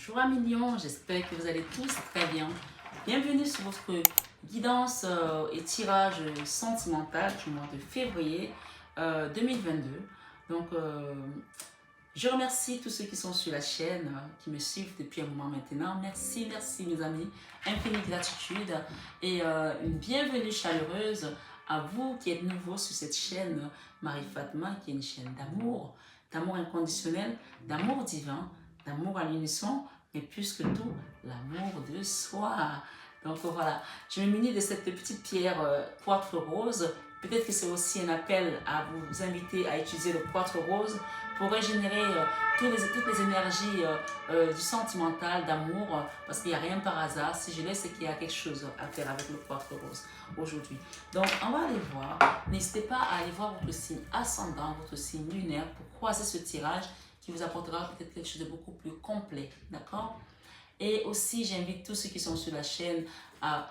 Bonjour à millions, j'espère que vous allez tous très bien. Bienvenue sur votre guidance et tirage sentimental du mois de février 2022. Donc, je remercie tous ceux qui sont sur la chaîne, qui me suivent depuis un moment maintenant. Merci, merci mes amis. Infinie gratitude et une bienvenue chaleureuse à vous qui êtes nouveaux sur cette chaîne Marie Fatma, qui est une chaîne d'amour, d'amour inconditionnel, d'amour divin, d'amour à l'unisson, mais plus que tout, l'amour de soi. Donc voilà, je me munis de cette petite pierre quartz rose. Peut-être que c'est aussi un appel à vous inviter à utiliser le quartz rose pour régénérer toutes les énergies du sentimental, d'amour, parce qu'il n'y a rien par hasard. Si je laisse, c'est qu'il y a quelque chose à faire avec le quartz rose aujourd'hui. Donc, on va aller voir. N'hésitez pas à aller voir votre signe ascendant, votre signe lunaire pour croiser ce tirage qui vous apportera peut-être quelque chose de beaucoup plus complet. D'accord? Et aussi, j'invite tous ceux qui sont sur la chaîne à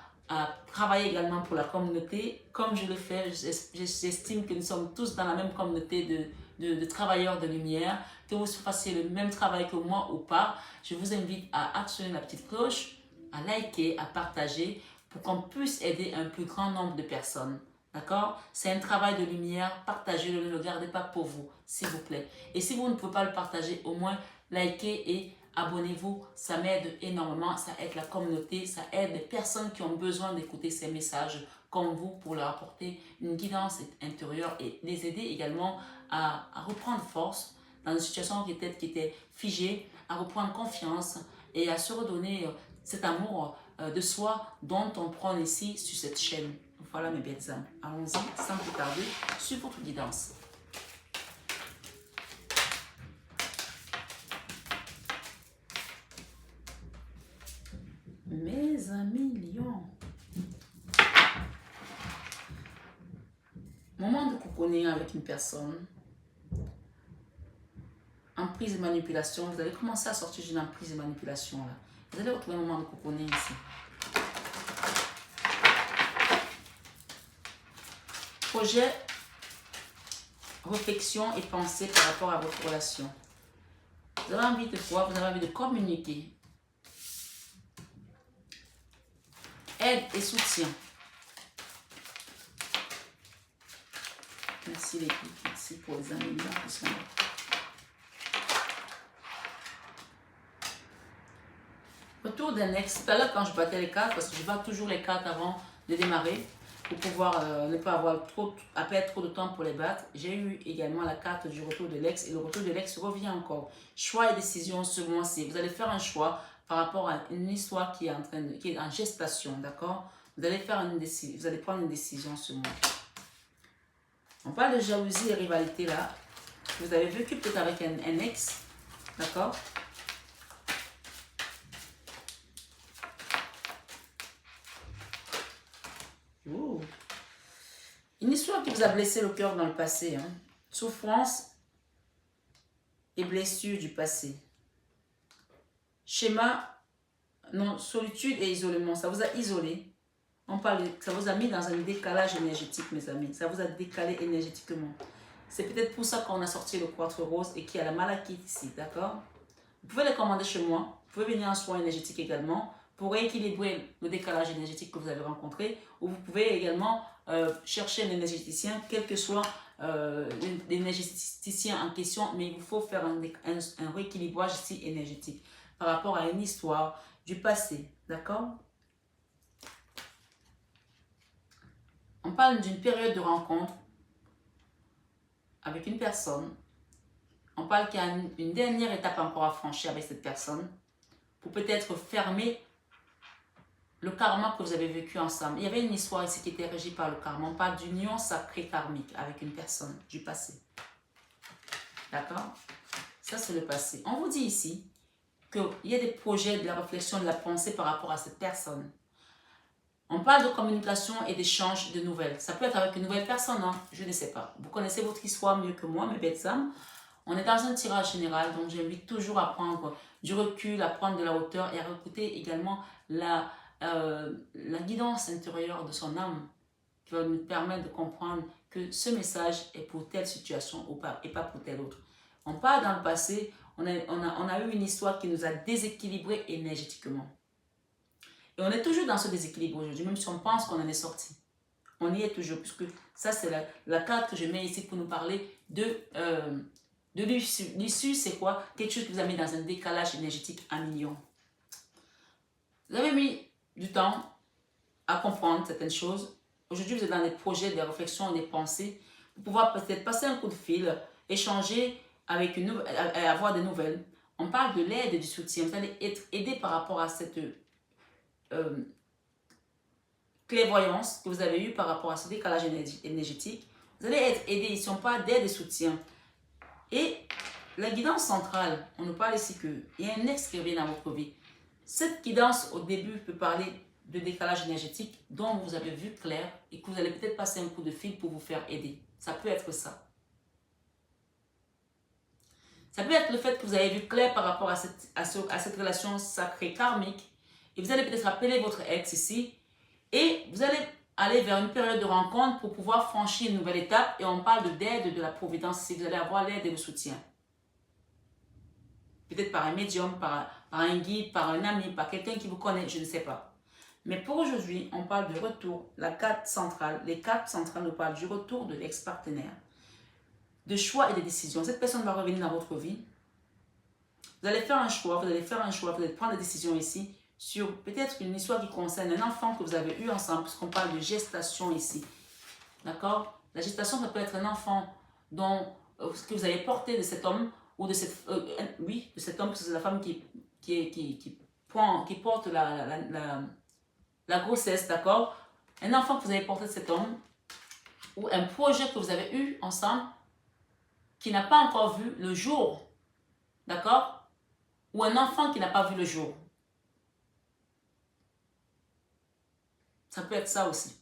travailler également pour la communauté. Comme je le fais, j'estime que nous sommes tous dans la même communauté de travailleurs de lumière. Que vous fassiez le même travail que moi ou pas, je vous invite à actionner la petite cloche, à liker, à partager pour qu'on puisse aider un plus grand nombre de personnes. D'accord? C'est un travail de lumière, partagez-le, ne le gardez pas pour vous, s'il vous plaît. Et si vous ne pouvez pas le partager, au moins likez et abonnez-vous, ça m'aide énormément, ça aide la communauté, ça aide les personnes qui ont besoin d'écouter ces messages comme vous pour leur apporter une guidance intérieure et les aider également à reprendre force dans une situation qui était figée, à reprendre confiance et à se redonner cet amour de soi dont on prend ici sur cette chaîne. Voilà mes belles âmes. Allons-y sans plus tarder sur votre guidance. Mes amis lions. Moment de cocooning avec une personne. Emprise et manipulation. Vous allez commencer à sortir d'une emprise et manipulation là. Vous allez retrouver un moment de cocooning ici. Projet, réflexion et pensée par rapport à votre relation. Vous avez envie de quoi? Vous avez envie de communiquer. Aide et soutien. Merci l'équipe, merci pour les amis qui sont là. Retour d'un ex. Tout à l'heure quand je battais les cartes, parce que je bats toujours les cartes avant de démarrer, pour pouvoir ne pas avoir à perdre trop de temps pour les battre, j'ai eu également la carte du retour de l'ex et le retour de l'ex revient encore. Choix et décision ce mois-ci. Vous allez faire un choix par rapport à une histoire qui est en gestation, d'accord? Vous allez prendre une décision ce mois. On parle de jalousie et rivalité là. Vous avez vécu peut-être avec un ex, d'accord? Ouh. Une histoire qui vous a blessé le cœur dans le passé. Hein? Souffrance et blessures du passé. Schéma, non, solitude et isolement. Ça vous a isolé. Ça vous a mis dans un décalage énergétique, mes amis. Ça vous a décalé énergétiquement. C'est peut-être pour ça qu'on a sorti le quartz rose et qu'il y a la malachite ici, d'accord? Vous pouvez les commander chez moi. Vous pouvez venir en soin énergétique également pour rééquilibrer le décalage énergétique que vous avez rencontré. Ou vous pouvez également chercher un énergéticien, quel que soit l'énergéticien en question, mais il vous faut faire un rééquilibrage ici énergétique par rapport à une histoire du passé, d'accord? On parle d'une période de rencontre avec une personne. On parle qu'il y a une dernière étape encore à franchir avec cette personne pour peut-être fermer le karma que vous avez vécu ensemble. Il y avait une histoire ici qui était régie par le karma. On parle d'union sacrée karmique avec une personne du passé. D'accord? Ça, c'est le passé. On vous dit ici qu'il y a des projets, de la réflexion, de la pensée par rapport à cette personne. On parle de communication et d'échange de nouvelles. Ça peut être avec une nouvelle personne, hein? Je ne sais pas. Vous connaissez votre histoire mieux que moi, mes belles âmes. On est dans un tirage général, donc j'invite toujours à prendre du recul, à prendre de la hauteur et à écouter également la guidance intérieure de son âme qui va nous permettre de comprendre que ce message est pour telle situation ou pas, et pas pour telle autre. On parle dans le passé, on a eu une histoire qui nous a déséquilibrés énergétiquement. Et on est toujours dans ce déséquilibre aujourd'hui, même si on pense qu'on en est sorti. On y est toujours, puisque ça, c'est la carte que je mets ici pour nous parler de l'issue. L'issue, c'est quoi? Quelque chose qui vous a mis dans un décalage énergétique à millions. Vous avez mis du temps à comprendre certaines choses. Aujourd'hui, vous êtes dans des projets, des réflexions, des pensées, pour pouvoir peut-être passer un coup de fil, échanger avec avoir des nouvelles. On parle de l'aide et du soutien. Vous allez être aidé par rapport à cette clairvoyance que vous avez eue par rapport à ce décalage énergétique. Vous allez être aidé ici. On parle d'aide et soutien. Et la guidance centrale, on nous parle ici qu'il y a un ex qui revient dans votre vie. Cette guidance, au début, peut parler de décalage énergétique dont vous avez vu clair et que vous allez peut-être passer un coup de fil pour vous faire aider. Ça peut être ça. Ça peut être le fait que vous avez vu clair par rapport à cette relation sacrée karmique et vous allez peut-être appeler votre ex ici et vous allez aller vers une période de rencontre pour pouvoir franchir une nouvelle étape et on parle d'aide de la providence ici. Vous allez avoir l'aide et le soutien. Peut-être par un médium, par un guide, par un ami, par quelqu'un qui vous connaît, je ne sais pas. Mais pour aujourd'hui, on parle du retour, la carte centrale. Les cartes centrales nous parlent du retour de l'ex-partenaire, de choix et de décisions. Cette personne va revenir dans votre vie. Vous allez faire un choix, vous allez prendre des décisions ici sur peut-être une histoire qui concerne un enfant que vous avez eu ensemble, puisqu'on parle de gestation ici. D'accord? La gestation, ça peut être un enfant que vous avez porté de cet homme, ou de cette, de cet homme, parce que c'est la femme qui porte la grossesse, d'accord? Un enfant que vous avez porté de cet homme, ou un projet que vous avez eu ensemble, qui n'a pas encore vu le jour, d'accord? Ou un enfant qui n'a pas vu le jour. Ça peut être ça aussi.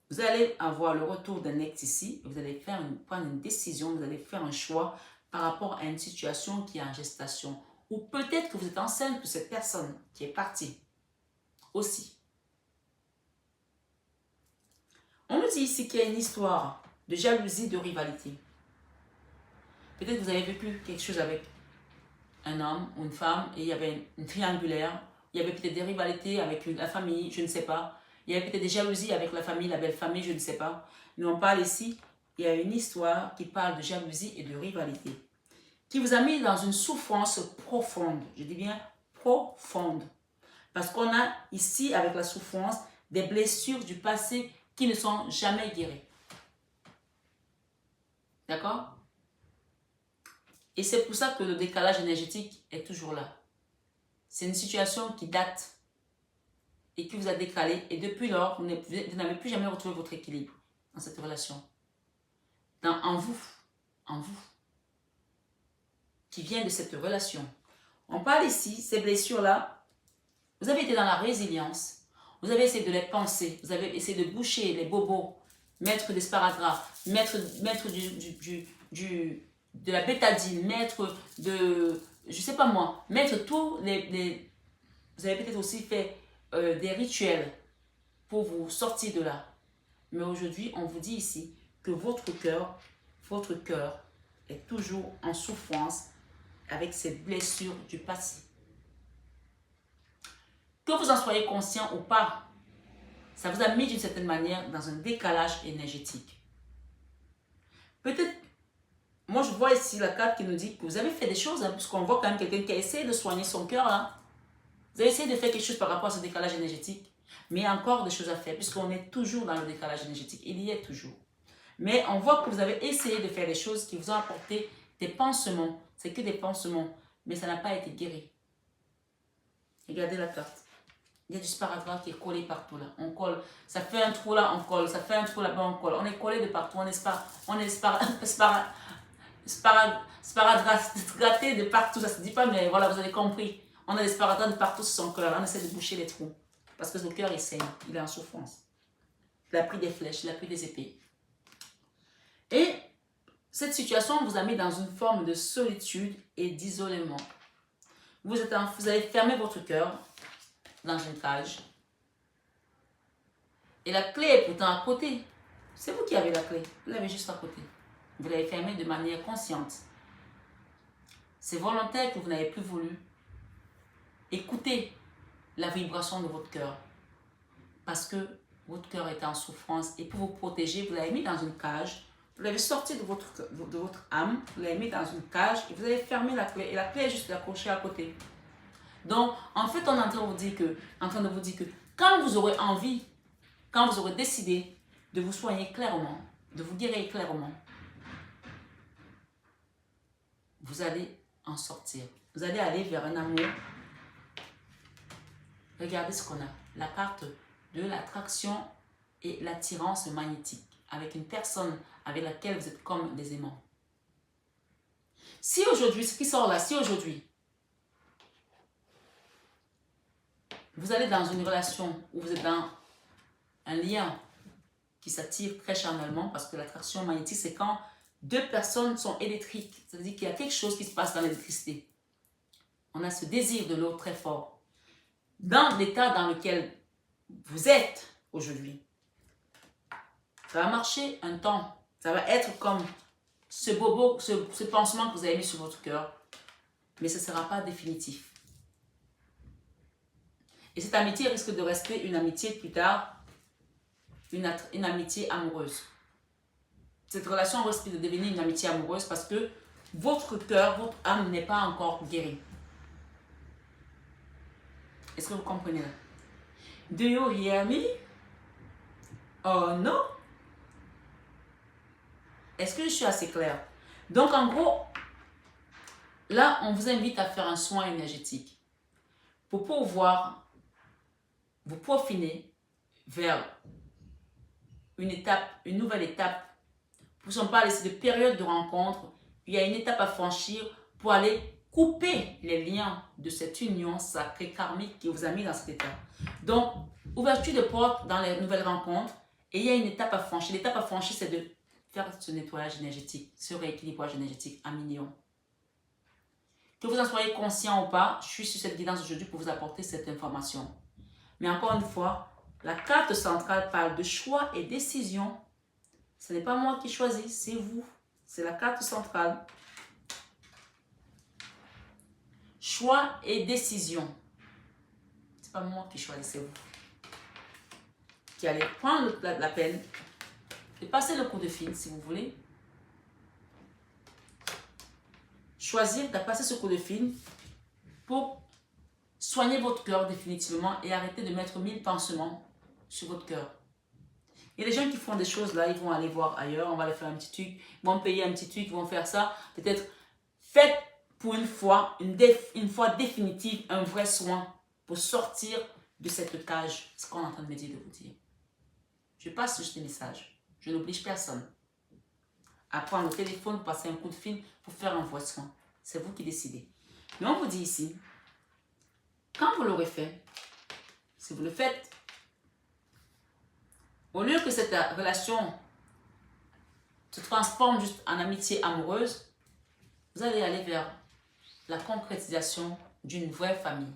Vous allez avoir le retour d'un ex ici, vous allez prendre une décision, vous allez faire un choix par rapport à une situation qui est en gestation. Ou peut-être que vous êtes enceinte de cette personne qui est partie aussi. On nous dit ici qu'il y a une histoire de jalousie, de rivalité. Peut-être que vous avez vécu quelque chose avec un homme ou une femme et il y avait une triangulaire. Il y avait peut-être des rivalités avec la famille, je ne sais pas. Il y avait peut-être des jalousies avec la famille, la belle famille, je ne sais pas. Mais on parle ici, il y a une histoire qui parle de jalousie et de rivalité, qui vous a mis dans une souffrance profonde. Je dis bien profonde. Parce qu'on a ici, avec la souffrance, des blessures du passé qui ne sont jamais guéries. D'accord? Et c'est pour ça que le décalage énergétique est toujours là. C'est une situation qui date et qui vous a décalé. Et depuis lors, vous n'avez plus jamais retrouvé votre équilibre dans cette relation. En vous, qui vient de cette relation. On parle ici, ces blessures-là, vous avez été dans la résilience. Vous avez essayé de les penser. Vous avez essayé de boucher les bobos, mettre des sparadraps, mettre de la bétadine, mettre de, je sais pas moi, mettre tous les vous avez peut-être aussi fait des rituels pour vous sortir de là. Mais aujourd'hui, on vous dit ici que votre cœur est toujours en souffrance avec ces blessures du passé. Que vous en soyez conscient ou pas, ça vous a mis d'une certaine manière dans un décalage énergétique. Peut-être, moi je vois ici la carte qui nous dit que vous avez fait des choses, hein, puisqu'on voit quand même quelqu'un qui a essayé de soigner son cœur. Hein. Vous avez essayé de faire quelque chose par rapport à ce décalage énergétique, mais il y a encore des choses à faire, puisqu'on est toujours dans le décalage énergétique. Il y est toujours. Mais on voit que vous avez essayé de faire des choses qui vous ont apporté des pansements. C'est que des pansements, mais ça n'a pas été guéri. Regardez la carte. Il y a du sparadrap qui est collé partout là. On colle. Ça fait un trou là, on colle. Ça fait un trou là-bas, on colle. On est collé de partout. On est sparadrapé de partout. Ça se dit pas, mais voilà, vous avez compris. On a des sparadraps de partout sur son cœur. On essaie de boucher les trous. Parce que le cœur, il saigne. Il est en souffrance. Il a pris des flèches, il a pris des épées. Et cette situation vous a mis dans une forme de solitude et d'isolement. Vous avez fermé votre cœur dans une cage. Et la clé est pourtant à côté. C'est vous qui avez la clé. Vous l'avez juste à côté. Vous l'avez fermée de manière consciente. C'est volontaire que vous n'avez plus voulu écouter la vibration de votre cœur. Parce que votre cœur était en souffrance et pour vous protéger, vous l'avez mis dans une cage. Vous l'avez sorti de votre âme, vous l'avez mis dans une cage et vous avez fermé la clé. Et la clé est juste accrochée à côté. Donc, en fait, on est en train de vous dire que quand vous aurez envie, quand vous aurez décidé de vous soigner clairement, de vous guérir clairement, vous allez en sortir. Vous allez aller vers un amour. Regardez ce qu'on a. La carte de l'attraction et l'attirance magnétique avec une personne avec laquelle vous êtes comme des aimants. Si aujourd'hui, ce qui sort là, si aujourd'hui, vous allez dans une relation où vous êtes dans un lien qui s'attire très charnellement, parce que l'attraction magnétique, c'est quand deux personnes sont électriques. Ça veut dire qu'il y a quelque chose qui se passe dans l'électricité. On a ce désir de l'autre très fort. Dans l'état dans lequel vous êtes aujourd'hui, ça va marcher un temps. Ça va être comme ce bobo, ce pansement que vous avez mis sur votre cœur. Mais ce ne sera pas définitif. Et cette amitié risque de rester une amitié plus tard, une amitié amoureuse. Cette relation risque de devenir une amitié amoureuse parce que votre cœur, votre âme n'est pas encore guérie. Est-ce que vous comprenez là? Do you hear me? Oh non? Est-ce que je suis assez claire? Donc en gros, là on vous invite à faire un soin énergétique pour pouvoir vous peaufiner vers une nouvelle étape. Nous ne pas laisser de période de rencontre. Il y a une étape à franchir pour aller couper les liens de cette union sacrée karmique qui vous a mis dans cet état. Donc, ouverture de porte dans les nouvelles rencontres et il y a une étape à franchir. L'étape à franchir, c'est de faire ce nettoyage énergétique, ce rééquilibrage énergétique à millions. Que vous en soyez conscient ou pas, je suis sur cette guidance aujourd'hui pour vous apporter cette information. Mais encore une fois, la carte centrale parle de choix et décision. Ce n'est pas moi qui choisis, c'est vous. C'est la carte centrale. Choix et décision. Ce n'est pas moi qui choisis, c'est vous. Qui allez prendre la peine de passer le coup de fil, si vous voulez. Choisir de passer ce coup de fil pour soigner votre cœur définitivement et arrêter de mettre 1000 pansements sur votre cœur. Il y a des gens qui font des choses là, ils vont aller voir ailleurs, on va leur faire un petit truc, ils vont payer un petit truc, ils vont faire ça. Peut-être faites pour une fois définitive, un vrai soin pour sortir de cette cage. C'est ce qu'on est en train de me dire de vous dire. Je passe juste des messages. Je n'oblige personne à prendre le téléphone, pour passer un coup de fil, pour faire un vrai soin. C'est vous qui décidez. Mais on vous dit ici, quand vous l'aurez fait, si vous le faites, au lieu que cette relation se transforme juste en amitié amoureuse, vous allez aller vers la concrétisation d'une vraie famille,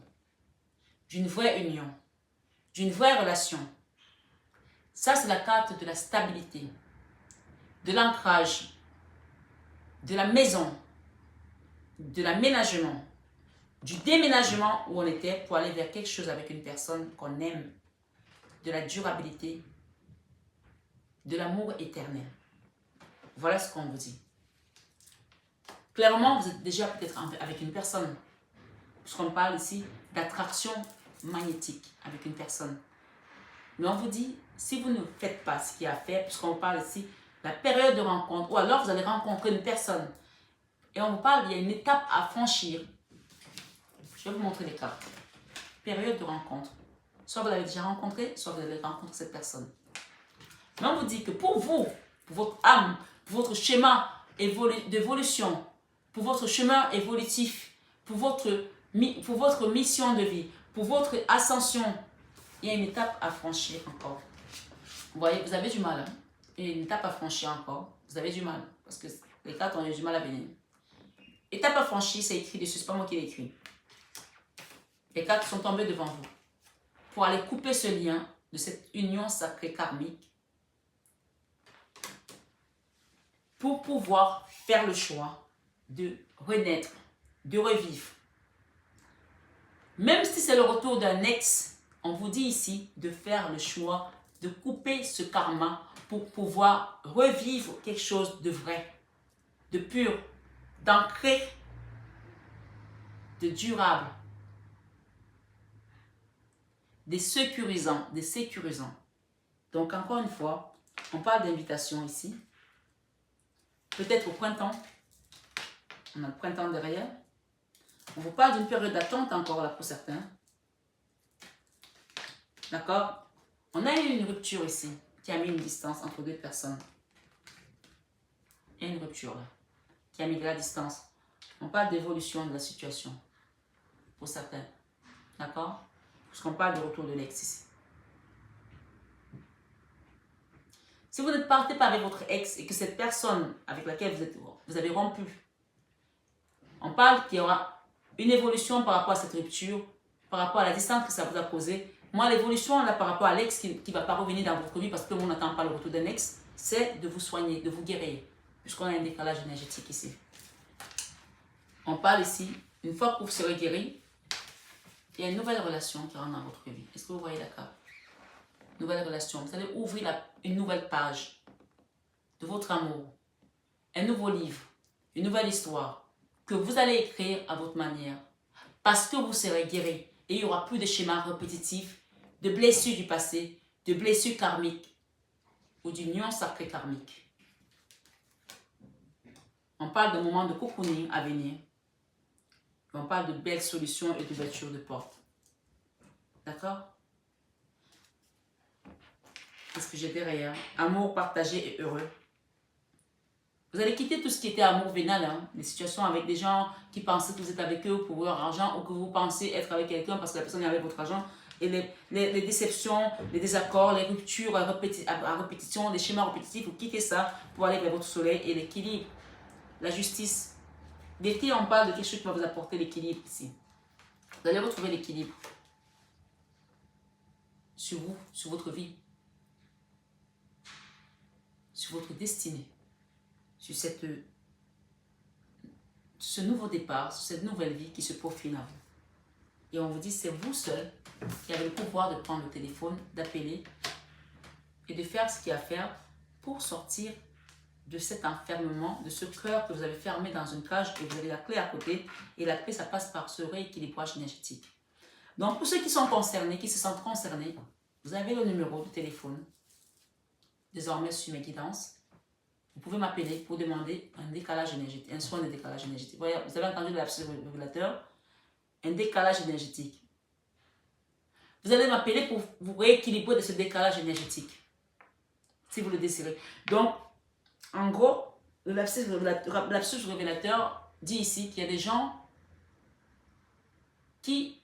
d'une vraie union, d'une vraie relation. Ça, c'est la carte de la stabilité, de l'ancrage, de la maison, de l'aménagement, du déménagement où on était pour aller vers quelque chose avec une personne qu'on aime, de la durabilité, de l'amour éternel. Voilà ce qu'on vous dit. Clairement, vous êtes déjà peut-être avec une personne, puisqu'on parle ici d'attraction magnétique avec une personne. Mais on vous dit, si vous ne faites pas ce qu'il y a à faire, puisqu'on parle ici de la période de rencontre, ou alors vous allez rencontrer une personne, et on vous parle, il y a une étape à franchir. Je vais vous montrer les cartes. Période de rencontre. Soit vous l'avez déjà rencontré, soit vous allez rencontrer cette personne. Mais on vous dit que pour vous, pour votre âme, pour votre schéma d'évolution, pour votre chemin évolutif, pour votre mission de vie, pour votre ascension, il y a une étape à franchir encore. Vous voyez, vous avez du mal. Hein? Il y a une étape à franchir encore. Vous avez du mal. Parce que les cartes ont eu du mal à venir. Étape à franchir, c'est écrit dessus. Ce n'est pas moi qui l'ai écrit. Les cartes sont tombées devant vous. Pour aller couper ce lien de cette union sacrée karmique. Pour pouvoir faire le choix de renaître, de revivre. Même si c'est le retour d'un ex, on vous dit ici de faire le choix de couper ce karma pour pouvoir revivre quelque chose de vrai, de pur, d'ancré, de durable, des sécurisants, des sécurisants. Donc encore une fois, on parle d'invitation ici. Peut-être au printemps. On a le printemps derrière. On vous parle d'une période d'attente encore là pour certains. D'accord? On a eu une rupture ici qui a mis une distance entre deux personnes. Il y a une rupture là qui a mis de la distance. On parle d'évolution de la situation pour certains. D'accord? Parce qu'on parle de retour de l'ex ici. Si vous ne partez pas avec votre ex et que cette personne avec laquelle vous avez rompu, on parle qu'il y aura une évolution par rapport à cette rupture, par rapport à la distance que ça vous a causé. Moi, l'évolution là par rapport à l'ex qui ne va pas revenir dans votre vie parce que on n'attend pas le retour d'un ex, c'est de vous soigner, de vous guérir. Puisqu'on a un décalage énergétique ici. On parle ici, une fois que vous serez guéri, il y a une nouvelle relation qui rentre dans votre vie. Est-ce que vous voyez la carte? Nouvelle relation. Vous allez ouvrir une nouvelle page de votre amour. Un nouveau livre, une nouvelle histoire que vous allez écrire à votre manière. Parce que vous serez guéri. Et il n'y aura plus de schémas répétitifs, de blessures du passé, de blessures karmiques ou d'union sacrée karmique. On parle d'un moment de cocooning à venir. On parle de belles solutions et d'ouverture de portes. D'accord? Qu'est-ce que j'ai derrière? Amour partagé et heureux. Vous allez quitter tout ce qui était amour vénal, hein? Les situations avec des gens qui pensaient que vous êtes avec eux pour leur argent ou que vous pensez être avec quelqu'un parce que la personne est avec votre argent. Et les déceptions, les désaccords, les ruptures à répétition, les schémas répétitifs, vous quittez ça pour aller vers votre soleil et l'équilibre, la justice. L'été, on parle de quelque chose qui va vous apporter l'équilibre ici. Vous allez retrouver l'équilibre sur vous, sur votre vie, sur votre destinée, sur ce nouveau départ, sur cette nouvelle vie qui se profile à vous. Et on vous dit, c'est vous seul qui avez le pouvoir de prendre le téléphone, d'appeler et de faire ce qu'il y a à faire pour sortir de cet enfermement, de ce cœur que vous avez fermé dans une cage et vous avez la clé à côté. Et la clé, ça passe par ce rééquilibrage énergétique. Donc, pour ceux qui sont concernés, qui se sentent concernés, vous avez le numéro de téléphone, désormais sur mes guidances. Vous pouvez m'appeler pour demander un décalage énergétique, un soin de décalage énergétique. Vous avez entendu le lapsus régulateur, un décalage énergétique. Vous allez m'appeler pour vous rééquilibrer de ce décalage énergétique, si vous le désirez. Donc, en gros, le lapsus révélateur dit ici qu'il y a des gens qui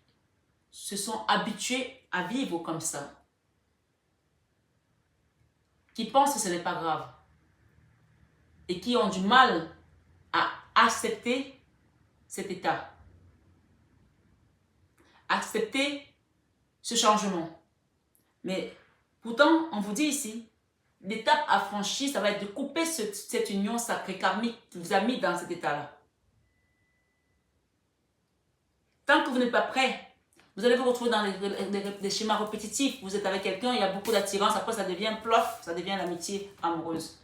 se sont habitués à vivre comme ça, qui pensent que ce n'est pas grave et qui ont du mal à accepter cet état, accepter ce changement. Mais pourtant, on vous dit ici, l'étape à franchir, ça va être de couper cette union sacrée karmique qui vous a mis dans cet état-là. Tant que vous n'êtes pas prêt, vous allez vous retrouver dans des schémas répétitifs. Vous êtes avec quelqu'un, il y a beaucoup d'attirance, après ça devient plof, ça devient l'amitié amoureuse.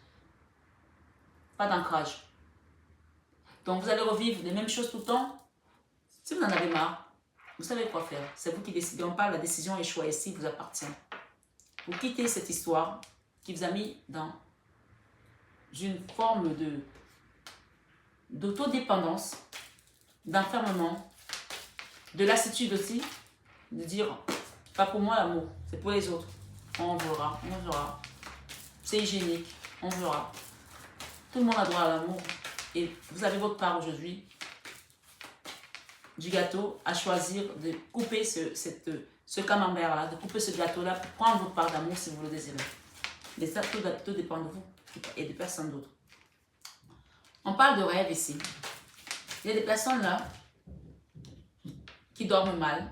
Pas d'ancrage. Donc vous allez revivre les mêmes choses tout le temps. Si vous en avez marre, vous savez quoi faire. C'est vous qui décidez. On parle, la décision et choix ici vous appartient. Vous quittez cette histoire qui vous a mis dans une forme d'autodépendance, d'enfermement, de lassitude aussi, de dire, pas pour moi l'amour, c'est pour les autres. On verra, on verra. C'est hygiénique, on verra. Tout le monde a droit à l'amour. Et vous avez votre part aujourd'hui du gâteau à choisir de couper ce camembert-là, de couper ce gâteau-là pour prendre votre part d'amour si vous le désirez. Mais ça, tout dépend de vous et de personne d'autre. On parle de rêve ici. Il y a des personnes là qui dorment mal,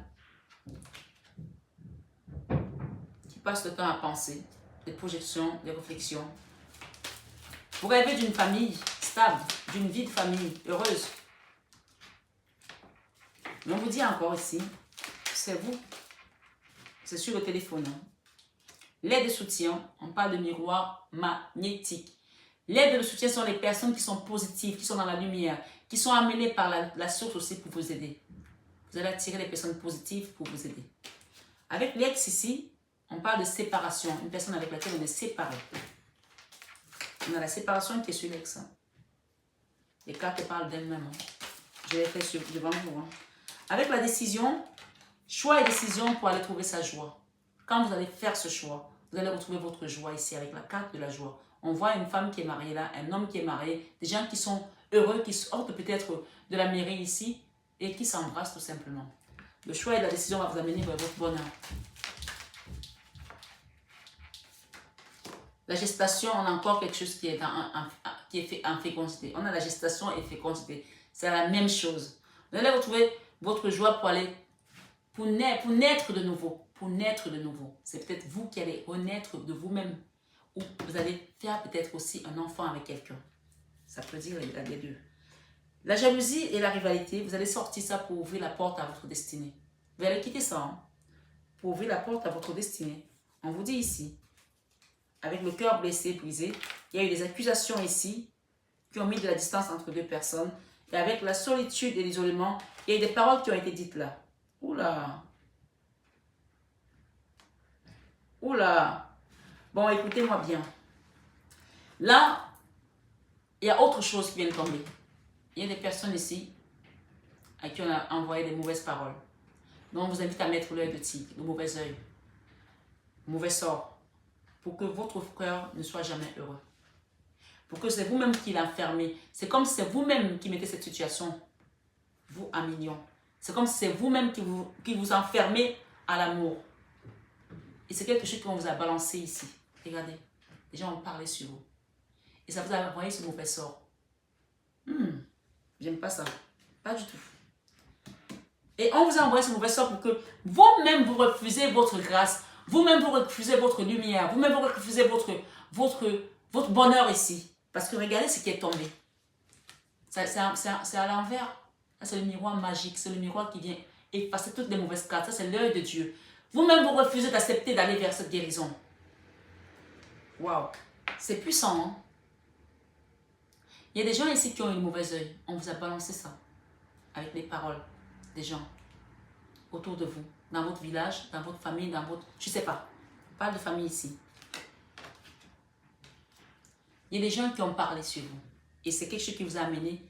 qui passent le temps à penser, des projections, des réflexions. Vous rêvez d'une famille stable, d'une vie de famille heureuse. Mais on vous dit encore ici, c'est vous. C'est sur le téléphone. Hein. L'aide de soutien, on parle de miroir magnétique. L'aide et le soutien sont les personnes qui sont positives, qui sont dans la lumière, qui sont amenées par la source aussi pour vous aider. Vous allez attirer les personnes positives pour vous aider. Avec l'ex ici, on parle de séparation. Une personne avec laquelle on est séparé. On a la séparation qui est sur l'ex. Hein. Les cartes parlent d'elles-mêmes. Hein. Je l'ai fait devant vous. Hein. Avec la décision, choix et décision pour aller trouver sa joie. Quand vous allez faire ce choix, vous allez retrouver votre joie ici avec la carte de la joie. On voit une femme qui est mariée là, un homme qui est marié, des gens qui sont heureux, qui sortent peut-être de la mairie ici et qui s'embrassent tout simplement. Le choix et la décision va vous amener vers votre bonheur. La gestation, on a encore quelque chose qui est fait en fécondité. On a la gestation et fécondité. C'est la même chose. Vous allez retrouver votre joie pour naître de nouveau. Pour naître de nouveau. C'est peut-être vous qui allez renaître de vous-même. Ou vous allez faire peut-être aussi un enfant avec quelqu'un. Ça peut dire les deux. La jalousie et la rivalité, vous allez sortir ça pour ouvrir la porte à votre destinée. Vous allez quitter ça hein, pour ouvrir la porte à votre destinée. On vous dit ici, avec le cœur blessé, brisé, il y a eu des accusations ici qui ont mis de la distance entre deux personnes. Et avec la solitude et l'isolement, il y a eu des paroles qui ont été dites là. Oula! Oula! Bon, écoutez-moi bien. Là, il y a autre chose qui vient de tomber. Il y a des personnes ici à qui on a envoyé des mauvaises paroles. Donc, on vous invite à mettre l'œil de tigre, le mauvais œil, le mauvais sort, pour que votre cœur ne soit jamais heureux. Pour que c'est vous-même qui l'enfermez. C'est comme si c'est vous-même qui mettez cette situation, vous, en million. C'est comme si c'est vous-même qui vous enfermez à l'amour. Et c'est quelque chose qu'on vous a balancé ici. Regardez, les gens ont parlé sur vous. Et ça vous a envoyé ce mauvais sort. J'aime pas ça. Pas du tout. Et on vous a envoyé ce mauvais sort pour que vous-même vous refusez votre grâce. Vous-même vous refusez votre lumière. Vous-même vous refusez votre bonheur ici. Parce que regardez ce qui est tombé. C'est à l'envers. C'est le miroir magique. C'est le miroir qui vient effacer toutes les mauvaises cartes. Ça, c'est l'œil de Dieu. Vous-même vous refusez d'accepter d'aller vers cette guérison. Waouh. C'est puissant, hein? Il y a des gens ici qui ont une mauvaise œil. On vous a balancé ça. Avec les paroles des gens autour de vous. Dans votre village, dans votre famille, dans votre... Je ne sais pas. On parle de famille ici. Il y a des gens qui ont parlé sur vous. Et c'est quelque chose qui vous a amené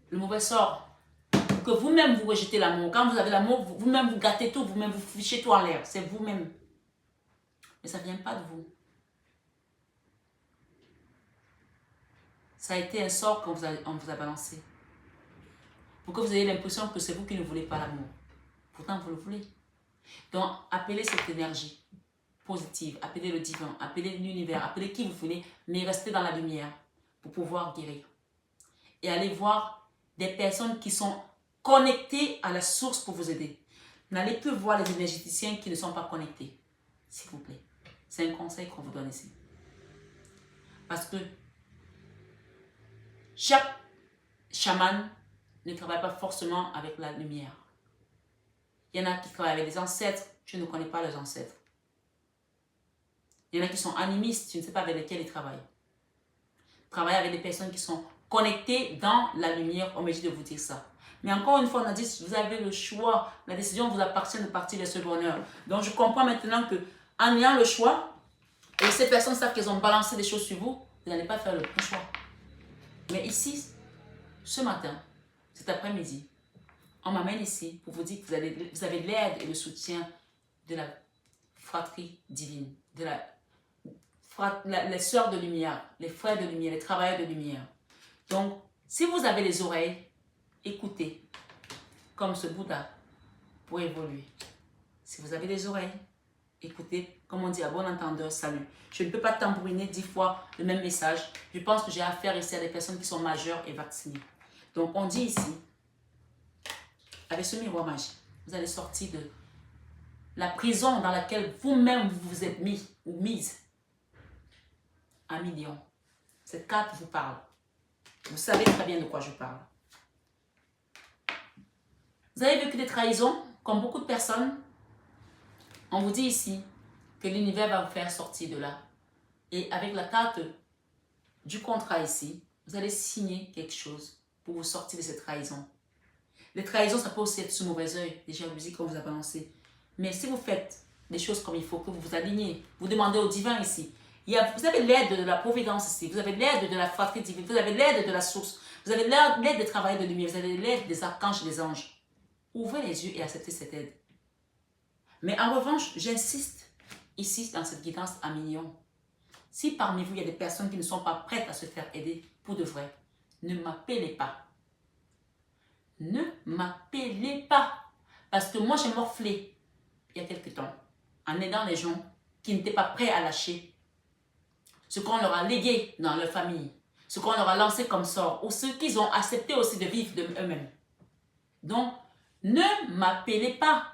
le mauvais sort. Pour que vous-même vous rejetez l'amour. Quand vous avez l'amour, vous-même vous gâtez tout. Vous-même vous fichez tout en l'air. C'est vous-même. Mais ça ne vient pas de vous. Ça a été un sort qu'on vous a balancé. Pour que vous ayez l'impression que c'est vous qui ne voulez pas l'amour. Pourtant, vous le voulez. Donc, appelez cette énergie positive. Appelez le divin. Appelez l'univers. Appelez qui vous voulez. Mais restez dans la lumière pour pouvoir guérir. Et allez voir des personnes qui sont connectées à la source pour vous aider. N'allez plus voir les énergéticiens qui ne sont pas connectés. S'il vous plaît. C'est un conseil qu'on vous donne ici. Parce que chaque chaman ne travaille pas forcément avec la lumière. Il y en a qui travaillent avec les ancêtres, je ne connais pas les ancêtres. Il y en a qui sont animistes, je ne sais pas avec lesquels ils travaillent. Travailler avec des personnes qui sont connectées dans la lumière, on m'a dit de vous dire ça. Mais encore une fois, on a dit, vous avez le choix, la décision vous appartient de partir vers ce bonheur. Donc je comprends maintenant que en ayant le choix, et ces personnes savent qu'elles ont balancé des choses sur vous, vous n'allez pas faire le bon choix. Mais ici, ce matin, cet après-midi, on m'amène ici pour vous dire que vous avez l'aide et le soutien de la fratrie divine, de les sœurs de lumière, les frères de lumière, les travailleurs de lumière. Donc, si vous avez les oreilles, écoutez, comme ce Bouddha, pour évoluer. Si vous avez les oreilles, écoutez, comme on dit à bon entendeur, salut. Je ne peux pas tambouriner 10 fois le même message. Je pense que j'ai affaire ici à des personnes qui sont majeures et vaccinées. Donc, on dit ici, avec ce miroir magique, vous allez sortir de la prison dans laquelle vous-même vous êtes mis ou mise. 1 million. Cette carte vous parle. Vous savez très bien de quoi je parle. Vous avez vécu des trahisons, comme beaucoup de personnes. On vous dit ici que l'univers va vous faire sortir de là. Et avec la carte du contrat ici, vous allez signer quelque chose pour vous sortir de cette trahison. Les trahisons, ça peut aussi être sous mauvais oeil, des jalousies qu'on vous a balancées. Mais si vous faites des choses comme il faut, que vous vous alignez, vous demandez au divin ici. Vous avez l'aide de la providence ici, vous avez l'aide de la fratrie divine, vous avez l'aide de la source, vous avez l'aide des travailleurs de lumière, vous avez l'aide des archanges et des anges. Ouvrez les yeux et acceptez cette aide. Mais en revanche, j'insiste ici dans cette guidance à millions. Si parmi vous, il y a des personnes qui ne sont pas prêtes à se faire aider pour de vrai, ne m'appelez pas. Ne m'appelez pas. Parce que moi, j'ai morflé il y a quelque temps en aidant les gens qui n'étaient pas prêts à lâcher ce qu'on leur a légué dans leur famille, ce qu'on leur a lancé comme sort, ou ceux qu'ils ont accepté aussi de vivre d'eux-mêmes. Donc, ne m'appelez pas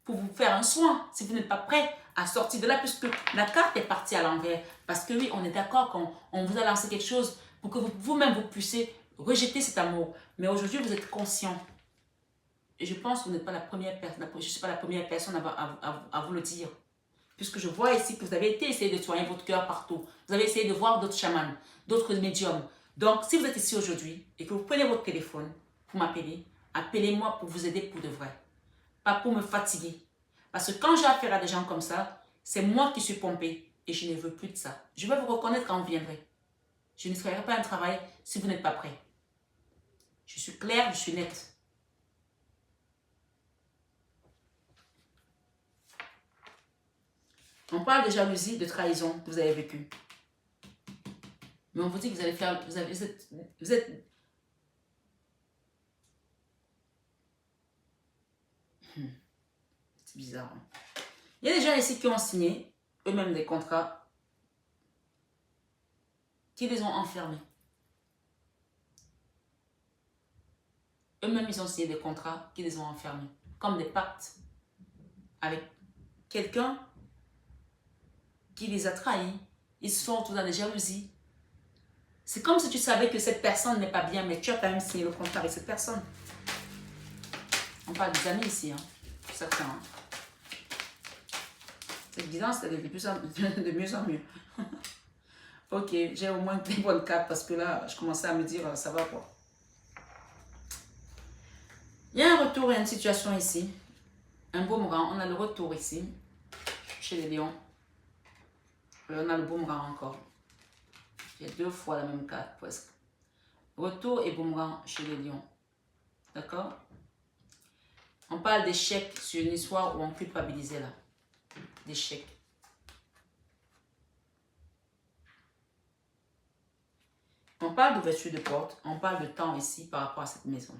pour vous faire un soin si vous n'êtes pas prêt à sortir de là, puisque la carte est partie à l'envers. Parce que oui, on est d'accord qu'on vous a lancé quelque chose pour que vous-même vous puissiez rejeter cet amour. Mais aujourd'hui, vous êtes conscient. Et je pense que vous n'êtes pas la première personne, je ne suis pas la première personne à vous le dire. Puisque je vois ici que vous avez essayé de soigner votre cœur partout. Vous avez essayé de voir d'autres chamans, d'autres médiums. Donc, si vous êtes ici aujourd'hui et que vous prenez votre téléphone pour m'appeler, appelez-moi pour vous aider pour de vrai. Pas pour me fatiguer. Parce que quand j'ai affaire à des gens comme ça, c'est moi qui suis pompée et je ne veux plus de ça. Je vais vous reconnaître quand vous viendrez. Je ne ferai pas un travail si vous n'êtes pas prêt. Je suis claire, je suis nette. On parle de jalousie, de trahison que vous avez vécu. Mais on vous dit que vous allez faire... Vous êtes c'est bizarre. Hein? Il y a des gens ici qui ont signé eux-mêmes des contrats qui les ont enfermés. Eux-mêmes, ils ont signé des contrats qui les ont enfermés. Comme des pactes avec quelqu'un qui les a trahis. Ils se sont tous dans des jalousies. C'est comme si tu savais que cette personne n'est pas bien, mais tu as quand même signé le contrat avec cette personne. On parle des amis ici, hein, pour certains. Hein. Cette guidance, elle est de mieux en mieux. Ok, j'ai au moins des bonnes cartes parce que là, je commençais à me dire, ça va quoi. Il y a un retour et une situation ici. Un boomerang, on a le retour ici, chez les lions. On a le boomerang encore. J'ai deux fois la même carte presque. Retour et boomerang chez les lions. D'accord? On parle d'échec sur une histoire où on culpabilisait là. D'échec. On parle d'ouverture de porte. On parle de temps ici par rapport à cette maison.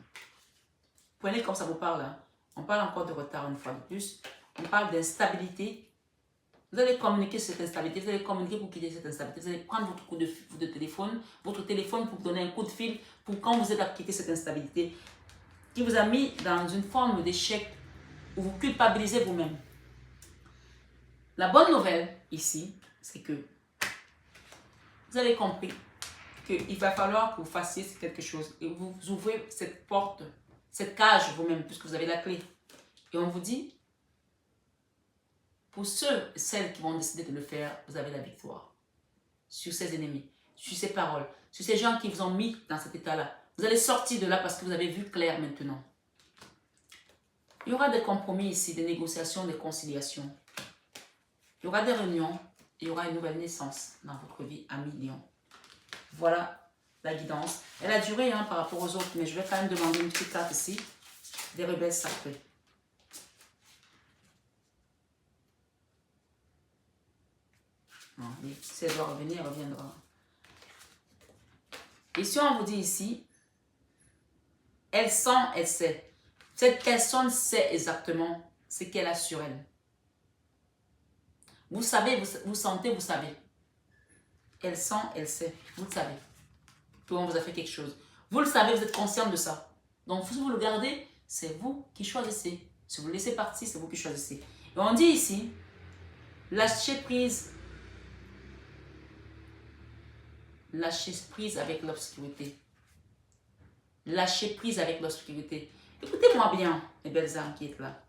Prenez comme ça vous parle. Hein. On parle encore de retard une fois de plus. On parle d'instabilité. Vous allez communiquer sur cette instabilité, vous allez communiquer pour quitter cette instabilité, vous allez prendre votre coup de téléphone, votre téléphone pour donner un coup de fil pour quand vous êtes à quitter cette instabilité qui vous a mis dans une forme d'échec où vous culpabilisez vous-même. La bonne nouvelle ici, c'est que vous avez compris qu'il va falloir que vous fassiez quelque chose et vous ouvrez cette porte, cette cage vous-même puisque vous avez la clé. Et on vous dit, pour ceux et celles qui vont décider de le faire, vous avez la victoire. Sur ces ennemis, sur ces paroles, sur ces gens qui vous ont mis dans cet état-là. Vous allez sortir de là parce que vous avez vu clair maintenant. Il y aura des compromis ici, des négociations, des conciliations. Il y aura des réunions. Il y aura une nouvelle naissance dans votre vie à millions. Voilà la guidance. Elle a duré hein, par rapport aux autres, mais je vais quand même demander une petite carte ici. Des rebelles sacrés. Si elle doit revenir, elle reviendra. Et si on vous dit ici, elle sent, elle sait. Cette personne sait exactement ce qu'elle a sur elle. Vous savez, vous sentez, vous savez. Elle sent, elle sait. Vous le savez. Qu'on vous a fait quelque chose. Vous le savez, vous êtes conscient de ça. Donc, si vous le gardez, c'est vous qui choisissez. Si vous le laissez partir, c'est vous qui choisissez. Et on dit ici, lâchez prise. Lâchez prise avec l'obscurité. Lâchez prise avec l'obscurité. Écoutez-moi bien, les belles âmes qui êtes là.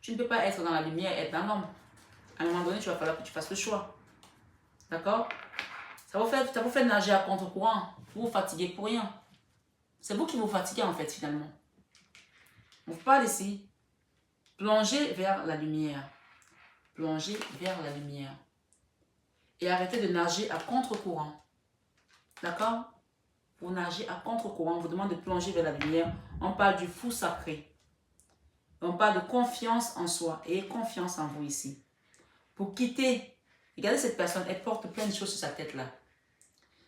Tu ne peux pas être dans la lumière et être dans l'ombre. À un moment donné, tu vas falloir que tu fasses le choix. D'accord? Ça vous fait nager à contre-courant. Vous vous fatiguez pour rien. C'est vous qui vous fatiguez en fait finalement. On vous parle ici. Plongez vers la lumière. Plongez vers la lumière. Et arrêtez de nager à contre-courant. D'accord? Vous nagez à contre-courant. On vous demande de plonger vers la lumière. On parle du fou sacré. On parle de confiance en soi. Et confiance en vous ici. Pour quitter. Regardez cette personne. Elle porte plein de choses sur sa tête là.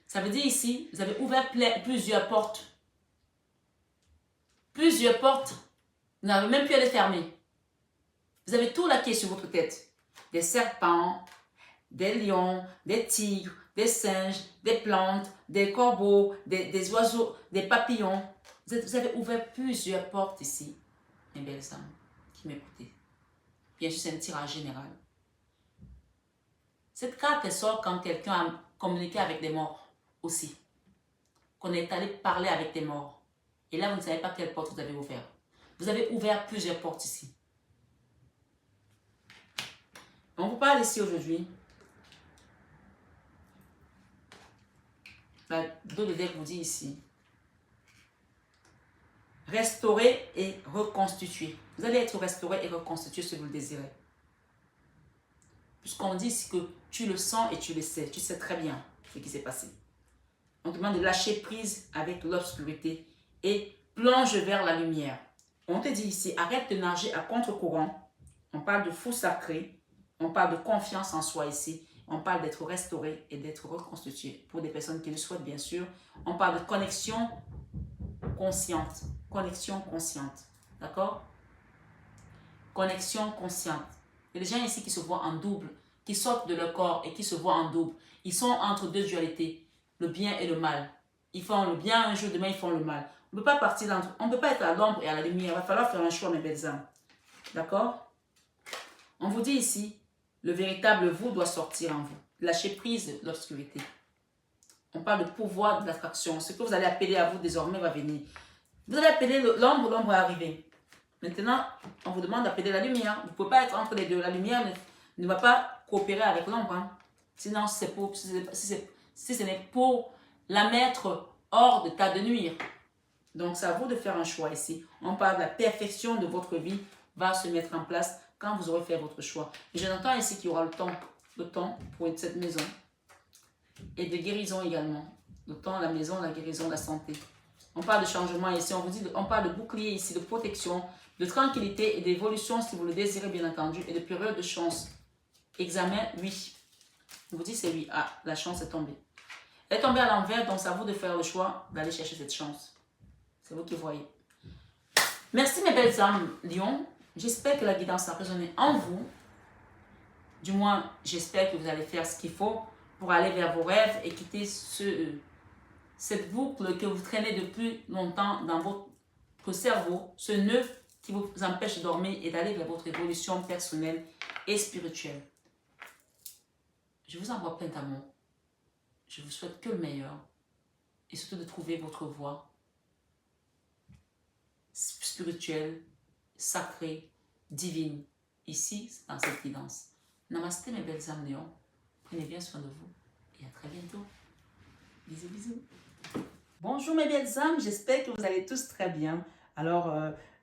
Ça veut dire ici, vous avez ouvert plusieurs portes. Plusieurs portes. Vous n'avez même plus à les fermer. Vous avez tout laqué sur votre tête. Des serpents, des lions, des tigres, des singes, des plantes, des corbeaux, des oiseaux, des papillons. Vous avez ouvert plusieurs portes ici, mes belles âmes qui m'écoutez. Bien sûr, c'est un tirage général. Cette carte, elle sort quand quelqu'un a communiqué avec des morts aussi. Qu'on est allé parler avec des morts. Et là, vous ne savez pas quelle porte vous avez ouvert. Vous avez ouvert plusieurs portes ici. On vous parle ici aujourd'hui. La dos de deck vous dit ici. Restaurer et reconstituer. Vous allez être restauré et reconstitué si vous le désirez. Puisqu'on dit ici que tu le sens et tu le sais. Tu sais très bien ce qui s'est passé. On te demande de lâcher prise avec l'obscurité et plonge vers la lumière. On te dit ici, arrête de nager à contre-courant. On parle de fou sacré. On parle de confiance en soi ici. On parle d'être restauré et d'être reconstitué. Pour des personnes qui le souhaitent, bien sûr. On parle de connexion consciente. Connexion consciente. D'accord? Connexion consciente. Il y a des gens ici qui se voient en double, qui sortent de leur corps et qui se voient en double. Ils sont entre deux dualités, le bien et le mal. Ils font le bien un jour, demain ils font le mal. On ne peut pas partir dans, on ne peut pas être à l'ombre et à la lumière. Il va falloir faire un choix, mes belles âmes. D'accord? On vous dit ici, le véritable vous doit sortir en vous. Lâchez prise de l'obscurité. On parle de pouvoir de l'attraction. Ce que vous allez appeler à vous désormais va venir. Vous allez appeler l'ombre, l'ombre est arrivée. Maintenant, on vous demande d'appeler la lumière. Vous ne pouvez pas être entre les deux. La lumière ne va pas coopérer avec l'ombre. Hein. Sinon, si ce n'est pour la mettre hors de tas de nuire. Donc, c'est à vous de faire un choix ici. On parle de la perfection de votre vie va se mettre en place quand vous aurez fait votre choix. Et je n'entends ici qu'il y aura le temps pour cette maison. Et de guérison également. Le temps, la maison, la guérison, la santé. On parle de changement ici. On parle de bouclier ici, de protection, de tranquillité et d'évolution si vous le désirez bien entendu. Et de période de chance. Examen, oui. On vous dit c'est oui. Ah, la chance est tombée. Elle est tombée à l'envers, donc c'est à vous de faire le choix d'aller chercher cette chance. C'est vous qui voyez. Merci mes belles âmes, Lion. J'espère que la guidance a résonné en vous. Du moins, j'espère que vous allez faire ce qu'il faut pour aller vers vos rêves et quitter cette boucle que vous traînez depuis longtemps dans votre cerveau, ce nœud qui vous empêche de dormir et d'aller vers votre évolution personnelle et spirituelle. Je vous envoie plein d'amour. Je vous souhaite que le meilleur et surtout de trouver votre voie spirituelle, sacrée, divine, ici, dans cette guidance. Namasté mes belles âmes Léon. Prenez bien soin de vous et à très bientôt. Bisous, bisous. Bonjour mes belles âmes, j'espère que vous allez tous très bien. Alors,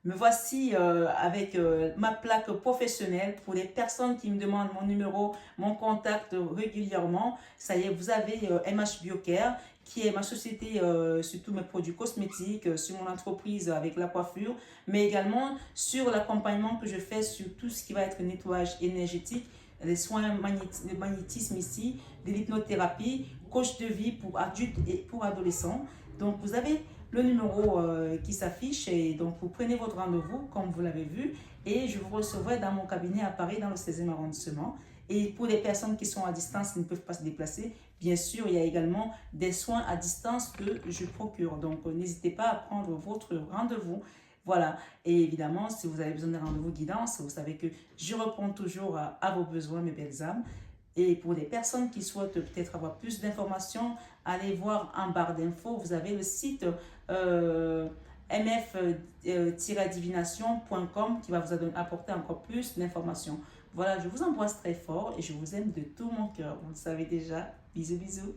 me voici avec ma plaque professionnelle pour les personnes qui me demandent mon numéro, mon contact régulièrement. Ça y est, vous avez MH Biocare, qui est ma société sur tous mes produits cosmétiques, sur mon entreprise avec la coiffure, mais également sur l'accompagnement que je fais sur tout ce qui va être nettoyage énergétique, les soins de magnétisme ici, de l'hypnothérapie, coach de vie pour adultes et pour adolescents. Donc, vous avez le numéro qui s'affiche et donc vous prenez votre rendez-vous comme vous l'avez vu et je vous recevrai dans mon cabinet à Paris dans le 16e arrondissement. Et pour les personnes qui sont à distance, qui ne peuvent pas se déplacer, bien sûr, il y a également des soins à distance que je procure. Donc, n'hésitez pas à prendre votre rendez-vous. Voilà. Et évidemment, si vous avez besoin d'un rendez-vous guidance, vous savez que je réponds toujours à vos besoins, mes belles âmes. Et pour les personnes qui souhaitent peut-être avoir plus d'informations, allez voir en barre d'infos. Vous avez le site mf-divination.com qui va vous apporter encore plus d'informations. Voilà, je vous embrasse très fort et je vous aime de tout mon cœur. Vous le savez déjà. Bisous, bisous.